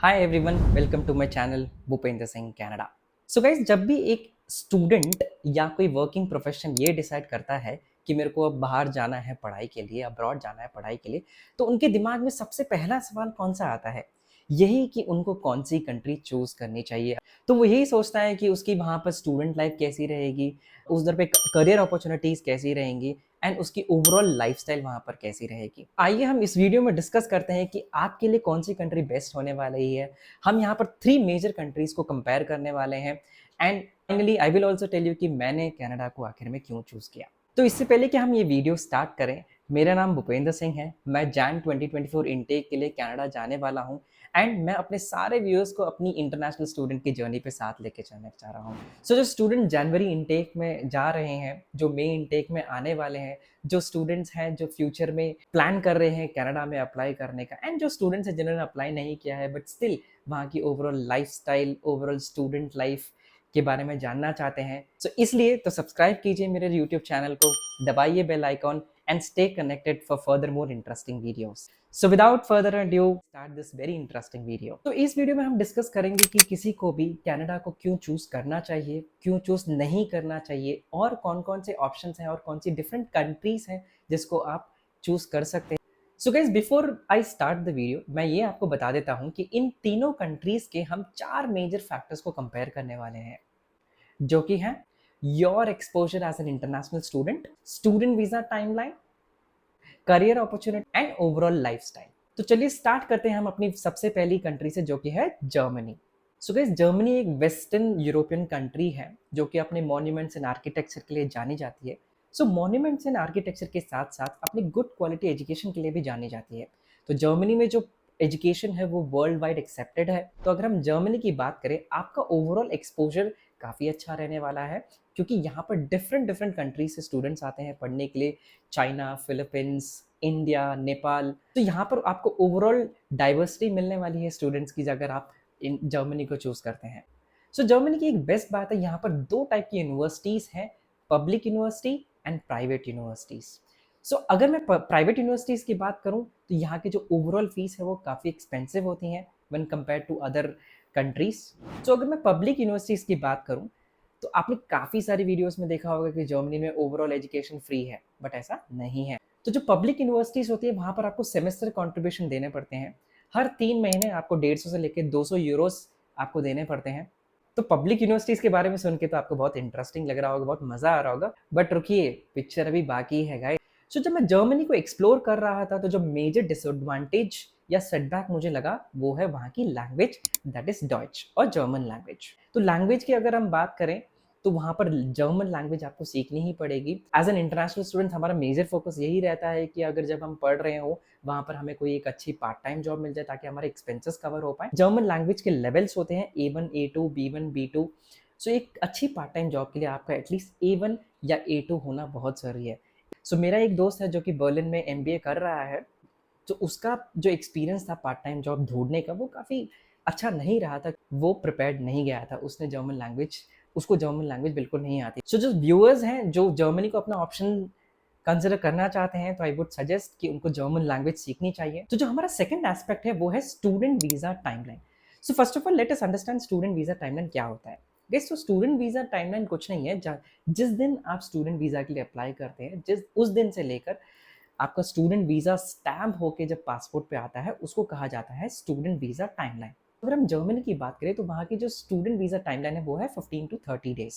Hi everyone, welcome to my channel Bhupendra Singh Canada. So guys, जब भी एक स्टूडेंट या कोई वर्किंग प्रोफेशन ये डिसाइड करता है कि मेरे को अब बाहर जाना है पढ़ाई के लिए, अब्रॉड जाना है पढ़ाई के लिए, तो उनके दिमाग में सबसे पहला सवाल कौन सा आता है? यही कि उनको कौन सी कंट्री चूज करनी चाहिए। तो वो यही सोचता है कि उसकी वहाँ पर स्टूडेंट लाइफ कैसी रहेगी, उधर पे करियर अपॉर्चुनिटीज कैसी रहेंगी एंड उसकी ओवरऑल लाइफस्टाइल वहाँ पर कैसी रहेगी। आइए हम इस वीडियो में डिस्कस करते हैं कि आपके लिए कौन सी कंट्री बेस्ट होने वाली है। हम यहाँ पर 3 मेजर कंट्रीज को कंपेयर करने वाले हैं and finally I will also tell you कि मैंने कनाडा को आखिर में क्यों चूज किया। तो इससे पहले कि हम ये वीडियो स्टार्ट करें, मेरा नाम भूपेंद्र सिंह है। मैं जैन 2024 इनटेक के लिए कनाडा जाने वाला हूँ एंड मैं अपने सारे व्यूअर्स को अपनी इंटरनेशनल स्टूडेंट की जर्नी पे साथ लेके चलना चाह रहा हूँ। सो जो स्टूडेंट जनवरी इनटेक में जा रहे हैं, जो मई इनटेक में आने वाले हैं, जो स्टूडेंट्स हैं जो फ्यूचर में प्लान कर रहे हैं कनाडा में अप्लाई करने का, एंड जो स्टूडेंट्स हैं जिन्होंने अप्लाई नहीं किया है बट स्टिल वहाँ की overall lifestyle, overall student life के बारे में जानना चाहते हैं, सो इसलिए तो सब्सक्राइब कीजिए मेरे यूट्यूब चैनल को, दबाइए bell icon and stay connected for further more interesting videos. So without further adieu start this very interesting video. तो इस वीडियो में हम डिस्कस करेंगे कि किसी को भी कनाडा को क्यों चूज करना चाहिए, क्यों चूज नहीं करना चाहिए, और कौन कौन से ऑप्शंस हैं और कौन सी डिफरेंट कंट्रीज हैं जिसको आप चूज कर सकते हैं। So guys, before I start the video, मैं ये आपको बता देता हूँ कि इन तीनों कंट्रीज के हम 4 मेजर फैक्टर्स को कंपेयर करने वाले हैं, जो कि है your exposure as an international student, student visa timeline, career opportunity and overall lifestyle. तो चलिए स्टार्ट करते हैं हम अपनी सबसे पहली कंट्री से, जो कि है जर्मनी। सो गाइस, जर्मनी एक वेस्टर्न यूरोपियन कंट्री है जो कि अपने मॉन्यूमेंट्स एंड आर्किटेक्चर के लिए जानी जाती है। सो मॉन्यूमेंट्स एंड आर्किटेक्चर के साथ साथ अपनी गुड क्वालिटी एजुकेशन के लिए भी जानी जाती है। तो जर्मनी में जो एजुकेशन है वो वर्ल्ड वाइड एक्सेप्टेड है। तो अगर हम जर्मनी की बात करें, आपका ओवरऑल एक्सपोजर काफ़ी अच्छा रहने वाला है, क्योंकि यहाँ पर डिफरेंट डिफरेंट कंट्रीज से स्टूडेंट्स आते हैं पढ़ने के लिए। China, Philippines, India, Nepal. तो यहाँ पर आपको ओवरऑल डाइवर्सिटी मिलने वाली है स्टूडेंट्स की, अगर आप इन जर्मनी को चूज करते हैं। सो जर्मनी की एक बेस्ट बात है, यहाँ पर 2 टाइप की यूनिवर्सिटीज़ हैं, public university and private universities. So अगर मैं प्राइवेट यूनिवर्सिटीज़ की बात करूँ, तो यहाँ की जो ओवरऑल फीस है वो काफ़ी एक्सपेंसिव होती हैं when compare to other countries. So अगर मैं पब्लिक यूनिवर्सिटीज़ की बात करूँ, तो आपने काफ़ी सारी वीडियोस में देखा होगा कि जर्मनी में ओवरऑल एजुकेशन फ्री है, बट ऐसा नहीं है। तो जो पब्लिक यूनिवर्सिटीज़ होती है, वहाँ पर आपको सेमेस्टर कंट्रीब्यूशन देने पड़ते हैं। हर 3 महीने आपको 150 से लेकर 200 यूरोस आपको देने पड़ते हैं। तो पब्लिक यूनिवर्सिटीज़ के बारे में सुन के तो आपको बहुत इंटरेस्टिंग लग रहा होगा, बहुत मज़ा आ रहा होगा, बट रुकिए, पिक्चर अभी बाकी है गाइस। सो जब मैं जर्मनी को एक्सप्लोर कर रहा था, तो जो मेजर डिसएडवांटेज या सेटबैक मुझे लगा वो है वहाँ की लैंग्वेज, दैट इज डॉइच और जर्मन लैंग्वेज। तो लैंग्वेज की अगर हम बात करें, तो वहाँ पर जर्मन लैंग्वेज आपको सीखनी ही पड़ेगी। एज एन इंटरनेशनल स्टूडेंट हमारा मेजर फोकस यही रहता है कि अगर जब हम पढ़ रहे हो, वहाँ पर हमें कोई एक अच्छी पार्ट टाइम जॉब मिल जाए ताकि हमारे एक्सपेंसेस कवर हो पाए। जर्मन लैंग्वेज के लेवल्स होते हैं A1, A2, B1, B2। सो एक अच्छी पार्ट टाइम जॉब के लिए आपका एटलीस्ट A1 या A2 होना बहुत ज़रूरी है। सो मेरा एक दोस्त है जो कि बर्लिन में MBA कर रहा है, तो उसका जो एक्सपीरियंस था पार्ट टाइम जॉब ढूंढने का, वो काफ़ी अच्छा नहीं रहा था। वो प्रिपेयर्ड नहीं गया था, उसको जर्मन लैंग्वेज बिल्कुल नहीं आती। सो जो व्यूअर्स हैं जो जर्मनी को अपना ऑप्शन कंसिडर करना चाहते हैं, तो आई वुड सजेस्ट कि उनको जर्मन लैंग्वेज सीखनी चाहिए। तो जो हमारा सेकंड एस्पेक्ट है वो है student visa timeline. So first of all let us understand student visa timeline क्या होता है। गेस, तो स्टूडेंट वीज़ा टाइमलाइन कुछ नहीं है। जिस दिन आप स्टूडेंट वीज़ा के लिए अप्लाई करते हैं, उस दिन से लेकर आपका स्टूडेंट वीज़ा स्टैम्प होके जब पासपोर्ट पे आता है, उसको कहा जाता है स्टूडेंट वीज़ा टाइमलाइन। अगर हम जर्मनी की बात करें, तो वहाँ की जो स्टूडेंट वीज़ा टाइमलाइन है वो है 15 to 30 डेज।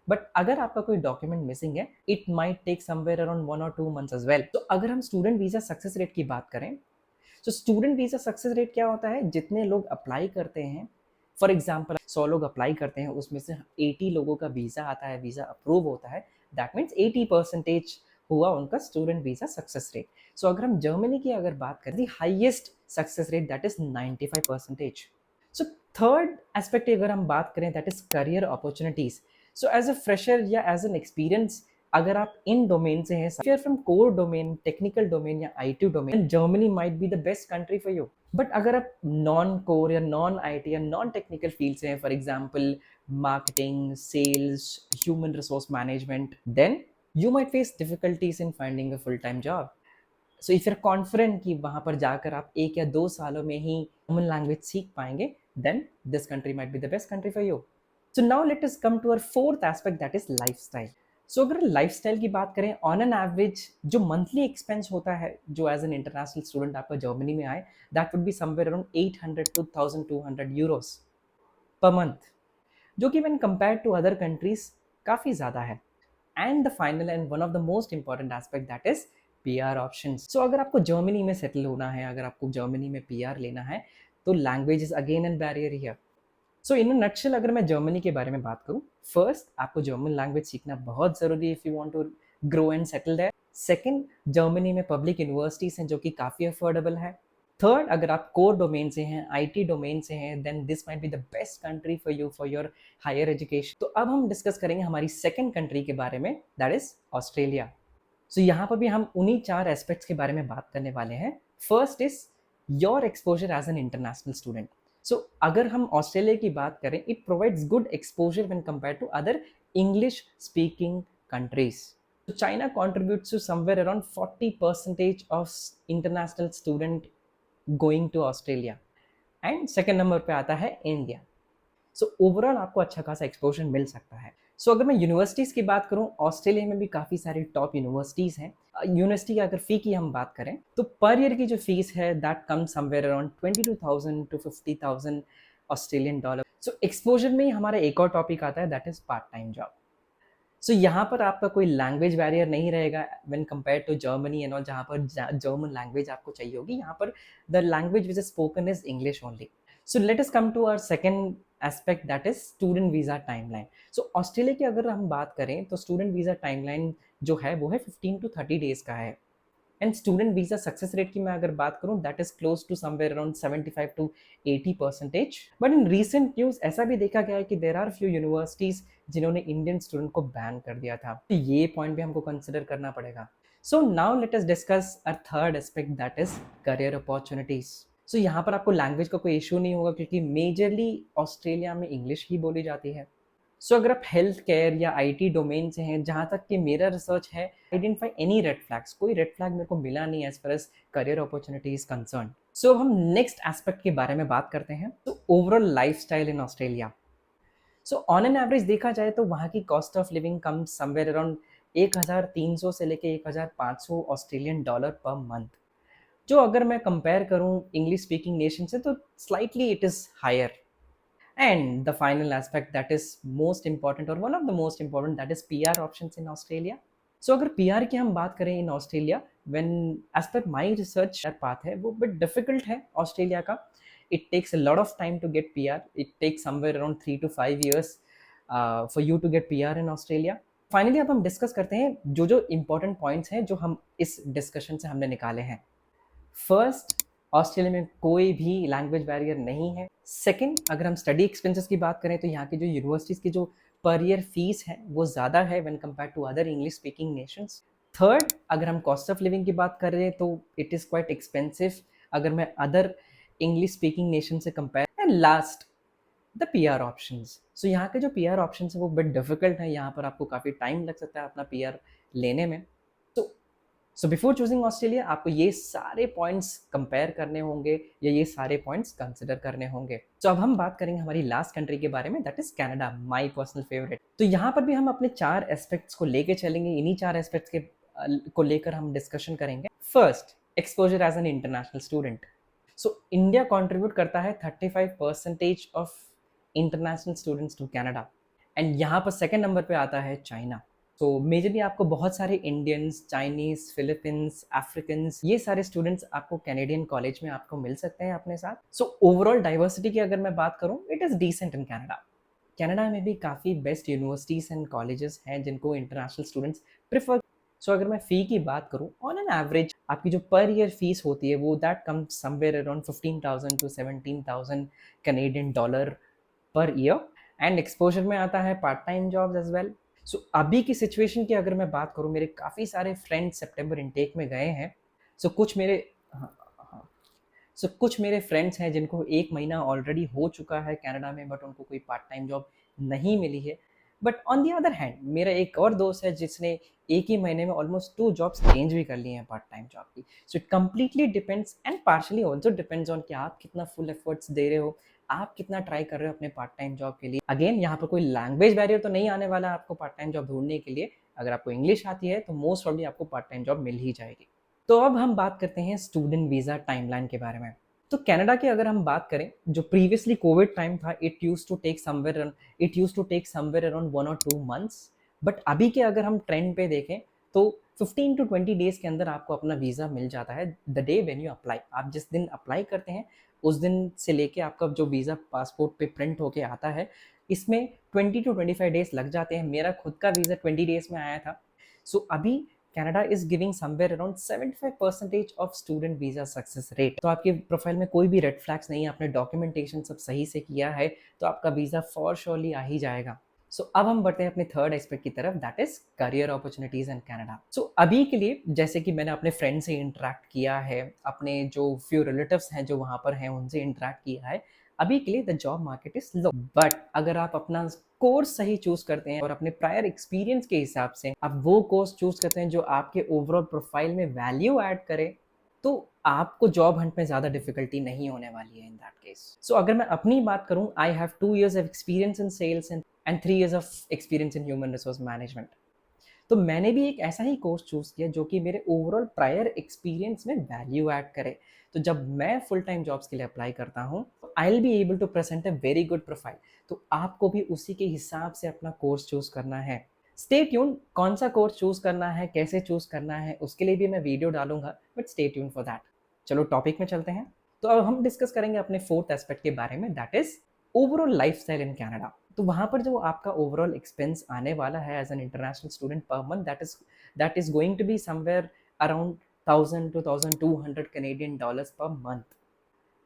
बट अगर आपका कोई डॉक्यूमेंट मिसिंग है, it might take somewhere around 1 or 2 months as well. तो अगर हम स्टूडेंट वीज़ा सक्सेस रेट की बात करें, तो स्टूडेंट वीज़ा सक्सेस रेट क्या होता है, जितने लोग अप्लाई करते हैं, फॉर एग्जाम्पल 100 लोग अप्लाई करते हैं, उसमें से 80 लोगों का वीज़ा आता है, वीज़ा अप्रूव होता है, दैट मीन्स 80% हुआ उनका student visa success rate. So अगर हम जर्मनी की अगर बात करें, the highest success rate that is 95%। So third aspect अगर हम बात करें, that is career opportunities. So as a fresher या एज एन एक्सपीरियंस, अगर आप इन डोमेन से हैं, if you are from core domain, technical domain या IT domain, Germany might be the best country for you. But अगर आप non core या नॉन IT या नॉन टेक्निकल फील्ड से हैं, for example marketing, sales, human resource management, then you might face difficulties in finding a full-time job. So if you're confident कि वहाँ पर जाकर आप 1 या 2 सालों में ही जर्मन लैंग्वेज सीख पाएंगे, then this country might be the best country for you. So now let us come to our fourth aspect, that is lifestyle. So अगर लाइफस्टाइल की बात करें, ऑन एन एवरेज जो मंथली एक्सपेंस होता है जो एज एन इंटरनेशनल स्टूडेंट आपका Germany में आए, that would be somewhere around 800 to 1200 euros per month, जो कि when compare to other countries काफ़ी ज़्यादा है। And the final and one of the most important aspect, that is PR options. So अगर आपको जर्मनी में सेटल होना है, अगर आपको जर्मनी में पीआर लेना है, तो language is again an barrier here. So in a nutshell अगर मैं जर्मनी के बारे में बात करूँ, फर्स्ट आपको जर्मन लैंग्वेज सीखना बहुत ज़रूरी है if you want to grow and settle there. Second, Germany में पब्लिक यूनिवर्सिटीज़ हैं जो कि काफ़ी अफोर्डेबल है। थर्ड, अगर आप कोर डोमेन से हैं, आईटी डोमेन से हैं, then this might be the best country for you for your higher education. तो अब हम डिस्कस करेंगे हमारी सेकंड कंट्री के बारे में, दैट इज ऑस्ट्रेलिया। सो यहाँ पर भी हम उन्हीं 4 एस्पेक्ट्स के बारे में बात करने वाले हैं। First is your exposure as an international student. So अगर हम ऑस्ट्रेलिया की बात करें, it provides good exposure when compare to other English speaking countries. China contributes to somewhere around 40% of international student going to Australia, and second number पे आता है India. So overall आपको अच्छा खासा एक्सपोजर मिल सकता है। सो अगर मैं यूनिवर्सिटीज़ की बात करूं, ऑस्ट्रेलिया में भी काफ़ी सारी टॉप यूनिवर्सिटीज़ हैं। यूनिवर्सिटी की अगर फ़ी की हम बात करें, तो पर ईयर की जो फीस है that come somewhere around 22,000 to 50,000 Australian dollar. So exposure में ही हमारा एक और टॉपिक आता है, that is part time job. So यहाँ पर आपका कोई लैंग्वेज बैरियर नहीं रहेगा when compare to Germany and all, जहाँ पर जर्मन लैंग्वेज आपको चाहिए होगी। यहाँ पर the language which is spoken is English only. So let us come to our second aspect, that is student visa timeline. So Australia की अगर हम बात करें, तो स्टूडेंट वीज़ा टाइमलाइन जो है वो है 15 to 30 डेज का है। And student visa success rate की मैं अगर बात करूं, that is close to somewhere around 75 to 80%। But in recent news ऐसा भी देखा गया है कि देर आर फ्यू यूनिवर्सिटीज़ जिन्होंने इंडियन स्टूडेंट को बैन कर दिया था। तो ये पॉइंट भी हमको कंसिडर करना पड़ेगा। So now let us discuss a third aspect, that is career opportunities. So यहाँ पर आपको लैंग्वेज का कोई इशू नहीं होगा, क्योंकि मेजरली ऑस्ट्रेलिया में इंग्लिश ही बोली जाती है। सो अगर आप हेल्थ केयर या आईटी डोमेन से हैं, जहाँ तक कि मेरा रिसर्च है, आइडेंटिफाई एनी रेड फ्लैग्स, कोई रेड फ्लैग मेरे को मिला नहीं as far as career opportunities concern. So हम नेक्स्ट एस्पेक्ट के बारे में बात करते हैं, तो overall lifestyle in Australia. So on an average देखा जाए तो वहाँ की cost of living come somewhere around 1,300 से लेके 1,500 ऑस्ट्रेलियन डॉलर पर मंथ, जो अगर मैं कंपेयर करूँ इंग्लिश स्पीकिंग नेशन से, तो slightly it is higher. And the final aspect that is most important, or one of the most important, that is PR options in Australia. So अगर PR की हम बात करें in Australia, when as per my research path है वो bit difficult है Australia का। It takes a lot of time to get PR. It takes somewhere around 3 to 5 years for you to get PR in Australia. Finally अब हम discuss करते हैं जो जो इंपॉर्टेंट पॉइंट्स हैं जो हम इस डिस्कशन से हमने निकाले हैं। फर्स्ट, ऑस्ट्रेलिया में कोई भी लैंग्वेज बैरियर नहीं है। सेकंड, अगर हम स्टडी एक्सपेंसेस की बात करें, तो यहाँ की जो यूनिवर्सिटीज़ की जो पर ईयर फीस है वो ज़्यादा है when compare to other English speaking nations. Third, अगर हम कॉस्ट ऑफ लिविंग की बात कर रहे हैं, तो इट इज़ क्वाइट एक्सपेंसिव अगर मैं अदर इंग्लिश स्पीकिंग नेशन से compare. And last, the P R options. So यहाँ के जो पी आर ऑप्शन है वो बट डिफिकल्ट है, यहाँ पर आपको काफ़ी टाइम लग सकता है अपना पी आर लेने में। सो बिफोर चूजिंग ऑस्ट्रेलिया आपको ये सारे पॉइंट्स कंपेयर करने होंगे या ये सारे पॉइंट्स कंसिडर करने होंगे। तो अब हम बात करेंगे हमारी लास्ट कंट्री के बारे में, that is Canada, my personal favourite. तो यहाँ पर भी हम अपने 4 एस्पेक्ट्स को लेके चलेंगे, इन्हीं 4 एस्पेक्ट्स के को लेकर हम डिस्कशन करेंगे। First, exposure as an international student. So India contribute करता है 35% of international students to Canada, and यहाँ पर सेकेंड नंबर पे आता है चाइना। तो मेजरली आपको बहुत सारे इंडियंस, चाइनीज़, फिलिपींस, अफ्रीकन्स, ये सारे स्टूडेंट्स आपको कैनेडियन कॉलेज में आपको मिल सकते हैं अपने साथ। सो ओवरऑल डाइवर्सिटी की अगर मैं बात करूँ, it is decent in Canada. Canada में भी काफ़ी बेस्ट यूनिवर्सिटीज़ एंड कॉलेजेस हैं जिनको इंटरनेशनल स्टूडेंट्स प्रिफर। सो अगर मैं फ़ी की बात करूँ, ऑन एन एवरेज आपकी जो पर ईयर फीस होती है वो that come somewhere around 15,000 to 17,000 Canadian dollar per year. And exposure में आता है part time jobs as well. So अभी की सिचुएशन की अगर मैं बात करूँ, मेरे काफ़ी सारे फ्रेंड्स सितंबर इनटेक में गए हैं। सो कुछ मेरे कुछ मेरे फ्रेंड्स हैं जिनको 1 महीना ऑलरेडी हो चुका है कनाडा में, बट उनको कोई पार्ट टाइम जॉब नहीं मिली है। But on the other hand मेरा एक और दोस्त है जिसने एक ही महीने में ऑलमोस्ट 2 जॉब्स चेंज भी कर लिए हैं पार्ट टाइम जॉब की। So it completely depends and partially also depends on कि आप कितना फुल एफर्ट्स दे रहे हो, आप कितना ट्राई कर रहे हो अपने पार्ट टाइम जॉब के लिए। अगेन यहाँ पर कोई लैंग्वेज बैरियर तो नहीं आने वाला आपको पार्ट टाइम जॉब ढूंढने के लिए। अगर आपको इंग्लिश आती है तो मोस्ट प्रॉब्ली आपको पार्ट टाइम जॉब मिल ही जाएगी। तो अब हम बात करते हैं स्टूडेंट वीज़ा टाइमलाइन के बारे में। तो कनाडा की अगर हम बात करें, जो प्रीवियसली कोविड टाइम था, it use to take somewhere around 1 और 2 मंथ्स। बट अभी के अगर हम ट्रेंड पे देखें तो 15 to 20 डेज के अंदर आपको अपना वीज़ा मिल जाता है। The day when you apply, आप जिस दिन अप्लाई करते हैं उस दिन से लेके आपका जो वीज़ा पासपोर्ट पे प्रिंट होके आता है, इसमें 20 to 25 डेज लग जाते हैं। मेरा खुद का वीज़ा 20 डेज में आया था। सो अभी Canada is giving somewhere around 75% of student visa success rate. तो आपके प्रोफाइल में कोई भी रेड फ्लैग्स नहीं है, आपने डॉक्यूमेंटेशन सब सही से किया है, तो आपका वीजा फॉर श्योरली आ ही जाएगा। सो अब हम बढ़ते हैं अपने थर्ड एस्पेक्ट की तरफ, that is career opportunities in Canada. So अभी के लिए जैसे कि मैंने अपने फ्रेंड से इंटरेक्ट किया है, अपने जो फ्यू रिलेटिव्स हैं जो वहाँ पर हैं उनसे इंटरेक्ट किया है, अभी के लिए the job market is low. But अगर आप अपना कोर्स सही चूज करते हैं और अपने प्रायर एक्सपीरियंस के हिसाब से आप वो कोर्स चूज करते हैं जो आपके ओवरऑल प्रोफाइल में वैल्यू ऐड करे, तो आपको जॉब हंट में ज़्यादा डिफिकल्टी नहीं होने वाली है इन दैट केस। सो अगर मैं अपनी बात करूं, I have 2 years of experience in sales and 3 years of experience in human resource management. तो मैंने भी एक ऐसा ही कोर्स चूज किया जो कि मेरे ओवरऑल प्रायर एक्सपीरियंस में वैल्यू ऐड करे। तो जब मैं फुल टाइम जॉब्स के लिए अप्लाई करता हूँ, I will be able to present a very good profile. तो आपको भी उसी के हिसाब से अपना कोर्स चूज करना है। स्टे ट्यून, कौन सा कोर्स चूज करना है, कैसे चूज करना है, उसके लिए भी मैं वीडियो डालूंगा, but stay tune for that. चलो टॉपिक में चलते हैं। तो अब हम डिस्कस करेंगे अपने फोर्थ एस्पेक्ट के बारे में, that is overall lifestyle in Canada. तो वहाँ पर जो आपका ओवरऑल एक्सपेंस आने वाला है as an international student per month, that is going to be somewhere around 1,000 to 1,200 Canadian dollars per month.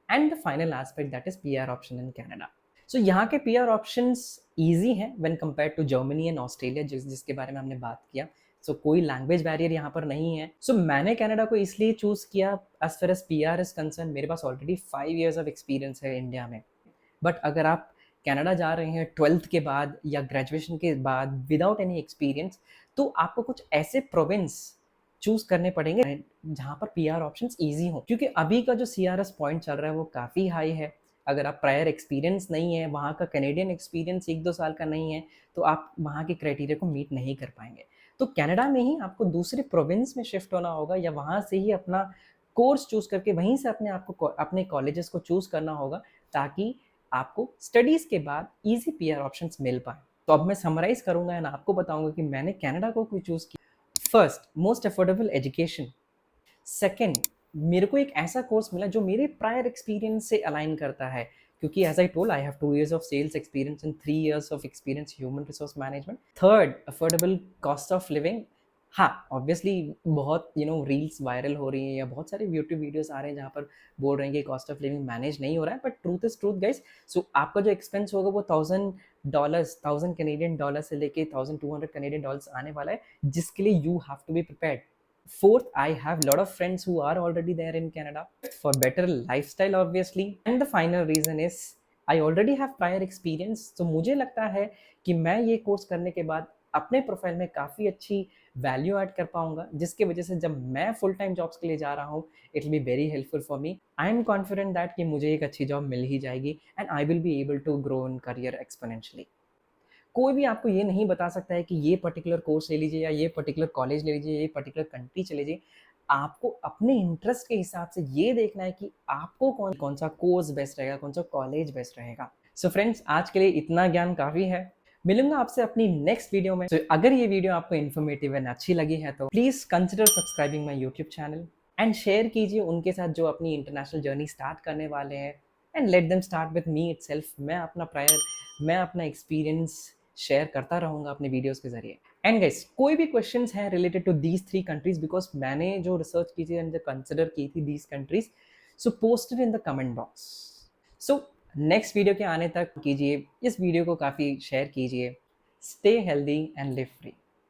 And the final aspect, that is PR option in Canada. So यहाँ के PR options easy हैं when compared to Germany and Australia, जिसके बारे में हमने बात किया। So कोई लैंग्वेज बैरियर यहाँ पर नहीं है। So मैंने कनाडा को इसलिए चूज किया, as far as PR is concerned, मेरे पास ऑलरेडी 5 years ऑफ एक्सपीरियंस है इंडिया में। बट अगर आप कनाडा जा रहे हैं 12th के बाद या ग्रेजुएशन के बाद विदाउट एनी एक्सपीरियंस, तो आपको कुछ ऐसे प्रोविंस चूज करने पड़ेंगे जहाँ पर PR ऑप्शंस इजी हो, क्योंकि अभी का जो CRS पॉइंट चल रहा है वो काफ़ी हाई है। अगर आप प्रायर एक्सपीरियंस नहीं है, वहाँ का कैनेडियन एक्सपीरियंस 1-2 साल का नहीं है, तो आप वहाँ के क्राइटेरिया को मीट नहीं कर पाएंगे। तो कनाडा में ही आपको दूसरे प्रोविंस में शिफ्ट होना होगा या वहाँ से ही अपना कोर्स चूज करके वहीं से अपने कॉलेजेस को चूज करना होगा, ताकि आपको स्टडीज के बाद इजी PR ऑप्शंस मिल पाए। तो अब मैं समराइज करूंगा एंड आपको बताऊंगा कि मैंने कनाडा को क्यों चूज किया। First, most affordable education. Second, मेरे को एक ऐसा कोर्स मिला जो मेरे प्रायर एक्सपीरियंस से अलाइन करता है, क्योंकि as I told I have 2 years of sales experience and 3 years of experience human resource management. Third, affordable cost of living. हाँ, ऑब्वियसली बहुत रील्स वायरल हो रही हैं या बहुत सारे यूट्यूब वीडियोस आ रहे हैं जहाँ पर बोल रहे हैं कि कॉस्ट ऑफ लिविंग मैनेज नहीं हो रहा है, but truth is truth guys. So आपका जो एक्सपेंस होगा वो $1,000 से लेके 1,200 आने वाला है, जिसके लिए you have to be prepared. Fourth, I have a lot of friends who are already there in Canada for better lifestyle, obviously. And the final reason is I already have prior experience. तो मुझे लगता है कि मैं ये course करने के बाद अपने प्रोफाइल में काफ़ी अच्छी वैल्यू ऐड कर पाऊंगा, जिसके वजह से जब मैं फुल टाइम जॉब्स के लिए जा रहा हूँ, it will be very helpful for me. I am confident that कि मुझे एक अच्छी जॉब मिल ही जाएगी and I will be able to grow in career exponentially. कोई भी आपको ये नहीं बता सकता है कि ये पर्टिकुलर कोर्स ले लीजिए या ये पर्टिकुलर कॉलेज ले लीजिए, ये पर्टिकुलर कंट्री चले जाइए। आपको अपने इंटरेस्ट के हिसाब से ये देखना है कि आपको कौन सा कोर्स बेस्ट रहेगा, कौन सा कॉलेज बेस्ट रहेगा। सो फ्रेंड्स, आज के लिए इतना ज्ञान काफ़ी है। मिलूंगा आपसे अपनी नेक्स्ट वीडियो में। अगर ये वीडियो आपको इन्फॉर्मेटिव एंड अच्छी लगी है तो please consider subscribing my YouTube channel and share कीजिए उनके साथ जो अपनी इंटरनेशनल जर्नी स्टार्ट करने वाले हैं, and let them start with me itself. मैं अपना एक्सपीरियंस शेयर करता रहूंगा अपने वीडियोस के जरिए। एंड गाइस, कोई भी क्वेश्चंस हैं related to these 3 countries, because मैंने जो रिसर्च की थी एंड जो कंसिडर की थी these countries, so posted in the comment box. So next video के आने तक कीजिए, इस वीडियो को काफ़ी शेयर कीजिए। Stay healthy and live free.